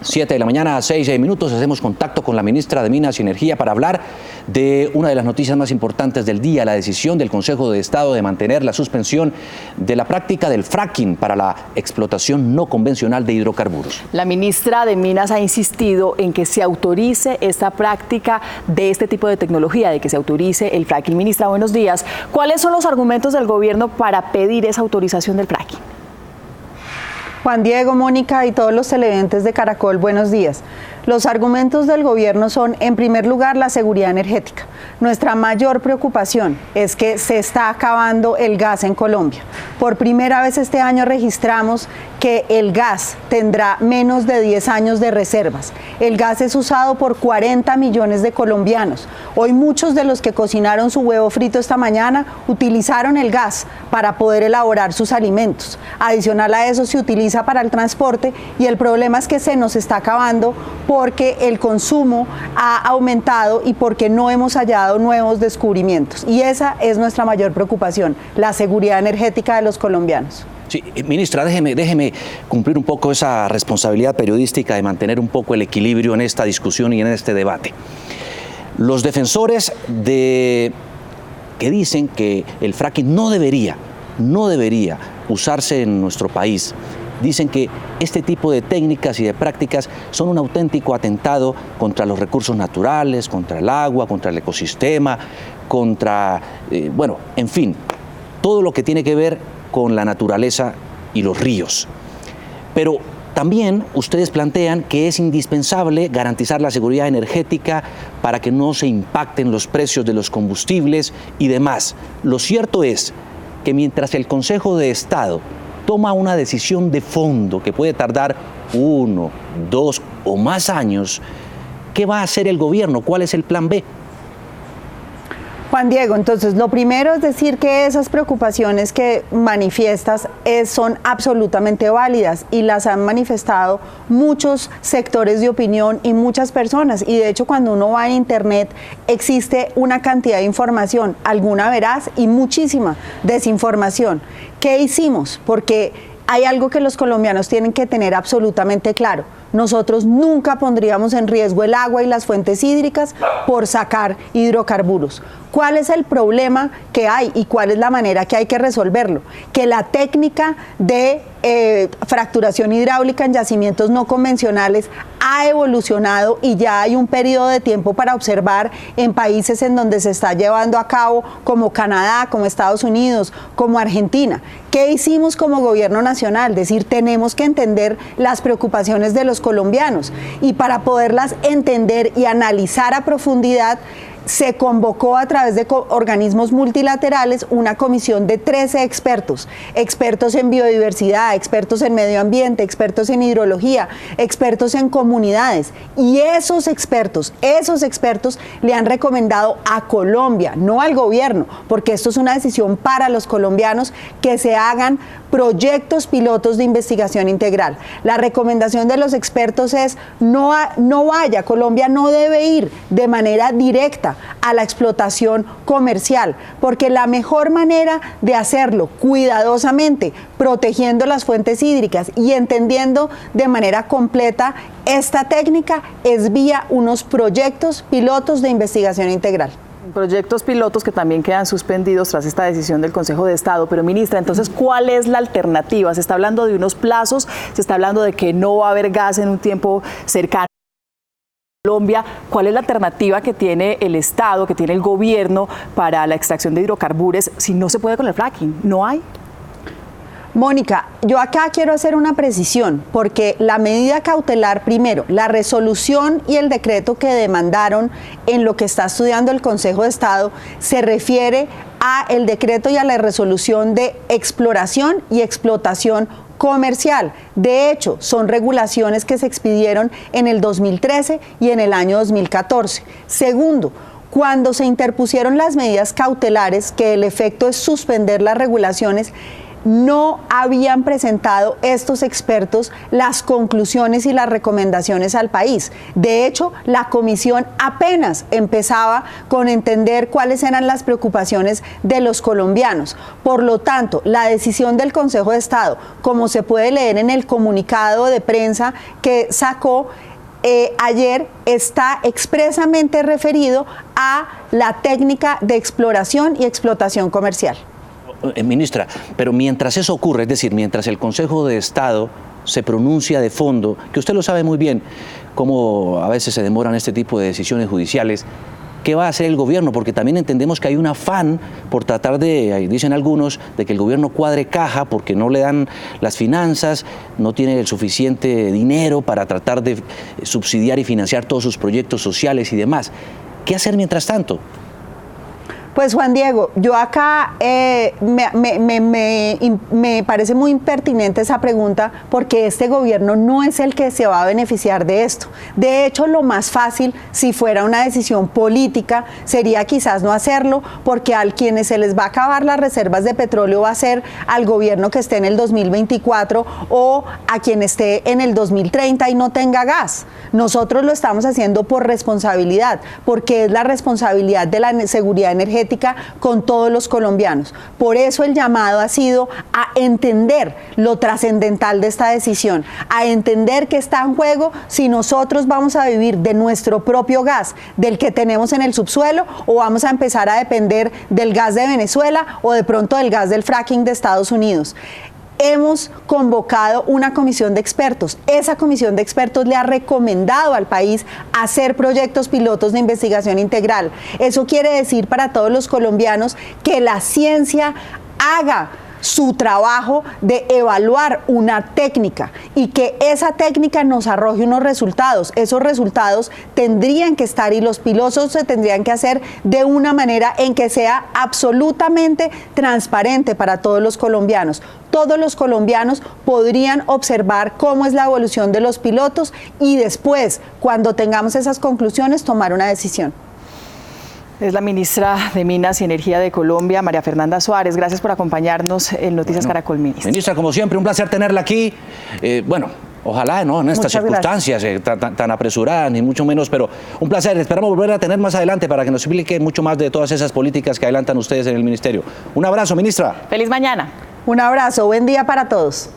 7 de la mañana, 6 minutos, hacemos contacto con la ministra de Minas y Energía para hablar de una de las noticias más importantes del día, la decisión del Consejo de Estado de mantener la suspensión de la práctica del fracking para la explotación no convencional de hidrocarburos. La ministra de Minas ha insistido en que se autorice esta práctica de este tipo de tecnología, de que se autorice el fracking. Ministra, buenos días. ¿Cuáles son los argumentos del gobierno para pedir esa autorización del fracking? Juan Diego, Mónica y todos los televidentes de Caracol, buenos días. Los argumentos del gobierno son, en primer lugar, la seguridad energética. Nuestra mayor preocupación es que se está acabando el gas en Colombia. Por primera vez este año registramos que el gas tendrá menos de 10 años de reservas. El gas es usado por 40 millones de colombianos. Hoy muchos de los que cocinaron su huevo frito esta mañana utilizaron el gas para poder elaborar sus alimentos. Adicional a eso se utiliza para el transporte y el problema es que se nos está acabando porque el consumo ha aumentado y porque no hemos hallado nuevos descubrimientos. Y esa es nuestra mayor preocupación, la seguridad energética de los colombianos. Sí, ministra, déjeme cumplir un poco esa responsabilidad periodística de mantener un poco el equilibrio en esta discusión y en este debate. Los defensores que dicen que el fracking no debería usarse en nuestro país, dicen que este tipo de técnicas y de prácticas son un auténtico atentado contra los recursos naturales, contra el agua, contra el ecosistema, contra, en fin, todo lo que tiene que ver con la naturaleza y los ríos. Pero también ustedes plantean que es indispensable garantizar la seguridad energética para que no se impacten los precios de los combustibles y demás. Lo cierto es que mientras el Consejo de Estado toma una decisión de fondo que puede tardar 1, 2 o más años, ¿qué va a hacer el gobierno? ¿Cuál es el plan B? Juan Diego, entonces lo primero es decir que esas preocupaciones que manifiestas son absolutamente válidas y las han manifestado muchos sectores de opinión y muchas personas, y de hecho cuando uno va en internet existe una cantidad de información, alguna veraz y muchísima desinformación. ¿Qué hicimos? Porque hay algo que los colombianos tienen que tener absolutamente claro. Nosotros nunca pondríamos en riesgo el agua y las fuentes hídricas por sacar hidrocarburos. ¿Cuál es el problema que hay y cuál es la manera que hay que resolverlo? Que la técnica de fracturación hidráulica en yacimientos no convencionales ha evolucionado y ya hay un periodo de tiempo para observar en países en donde se está llevando a cabo, como Canadá, como Estados Unidos, como Argentina. ¿Qué hicimos como gobierno nacional? Decir, tenemos que entender las preocupaciones de los colombianos y para poderlas entender y analizar a profundidad, se convocó a través de organismos multilaterales una comisión de 13 expertos en biodiversidad, expertos en medio ambiente, expertos en hidrología, expertos en comunidades, y esos expertos le han recomendado a Colombia, no al gobierno, porque esto es una decisión para los colombianos, que se hagan proyectos pilotos de investigación integral. La recomendación de los expertos es Colombia no debe ir de manera directa a la explotación comercial, porque la mejor manera de hacerlo cuidadosamente, protegiendo las fuentes hídricas y entendiendo de manera completa esta técnica, es vía unos proyectos pilotos de investigación integral. Proyectos pilotos que también quedan suspendidos tras esta decisión del Consejo de Estado. Pero ministra, entonces, ¿cuál es la alternativa? Se está hablando de unos plazos, se está hablando de que no va a haber gas en un tiempo cercano. Colombia, ¿cuál es la alternativa que tiene el Estado, que tiene el gobierno para la extracción de hidrocarburos si no se puede con el fracking? ¿No hay? Mónica, yo acá quiero hacer una precisión, porque la medida cautelar, primero, la resolución y el decreto que demandaron en lo que está estudiando el Consejo de Estado, se refiere a el decreto y a la resolución de exploración y explotación comercial. De hecho, son regulaciones que se expidieron en el 2013 y en el año 2014. Segundo, cuando se interpusieron las medidas cautelares, que el efecto es suspender las regulaciones, no habían presentado estos expertos las conclusiones y las recomendaciones al país. De hecho, la comisión apenas empezaba con entender cuáles eran las preocupaciones de los colombianos. Por lo tanto, la decisión del Consejo de Estado, como se puede leer en el comunicado de prensa que sacó ayer, está expresamente referido a la técnica de exploración y explotación comercial. Ministra, pero mientras eso ocurre, es decir, mientras el Consejo de Estado se pronuncia de fondo, que usted lo sabe muy bien, cómo a veces se demoran este tipo de decisiones judiciales, ¿qué va a hacer el gobierno? Porque también entendemos que hay un afán por tratar de, dicen algunos, de que el gobierno cuadre caja porque no le dan las finanzas, no tiene el suficiente dinero para tratar de subsidiar y financiar todos sus proyectos sociales y demás. ¿Qué hacer mientras tanto? Pues Juan Diego, yo acá me parece muy impertinente esa pregunta porque este gobierno no es el que se va a beneficiar de esto. De hecho, lo más fácil, si fuera una decisión política, sería quizás no hacerlo porque a quienes se les va a acabar las reservas de petróleo va a ser al gobierno que esté en el 2024 o a quien esté en el 2030 y no tenga gas. Nosotros lo estamos haciendo por responsabilidad, porque es la responsabilidad de la seguridad energética con todos los colombianos. Por eso el llamado ha sido a entender lo trascendental de esta decisión, a entender que está en juego si nosotros vamos a vivir de nuestro propio gas, del que tenemos en el subsuelo, o vamos a empezar a depender del gas de Venezuela o de pronto del gas del fracking de Estados Unidos. Hemos convocado una comisión de expertos. Esa comisión de expertos le ha recomendado al país hacer proyectos pilotos de investigación integral. Eso quiere decir para todos los colombianos que la ciencia haga su trabajo de evaluar una técnica y que esa técnica nos arroje unos resultados. Esos resultados tendrían que estar y los pilotos se tendrían que hacer de una manera en que sea absolutamente transparente para todos los colombianos. Todos los colombianos podrían observar cómo es la evolución de los pilotos y después, cuando tengamos esas conclusiones, tomar una decisión. Es la ministra de Minas y Energía de Colombia, María Fernanda Suárez. Gracias por acompañarnos en Noticias Caracol, ministra. Ministra, como siempre, un placer tenerla aquí. Ojalá, ¿no? En estas circunstancias tan apresuradas, ni mucho menos, pero un placer. Esperamos volver a tener más adelante para que nos explique mucho más de todas esas políticas que adelantan ustedes en el ministerio. Un abrazo, ministra. Feliz mañana. Un abrazo, buen día para todos.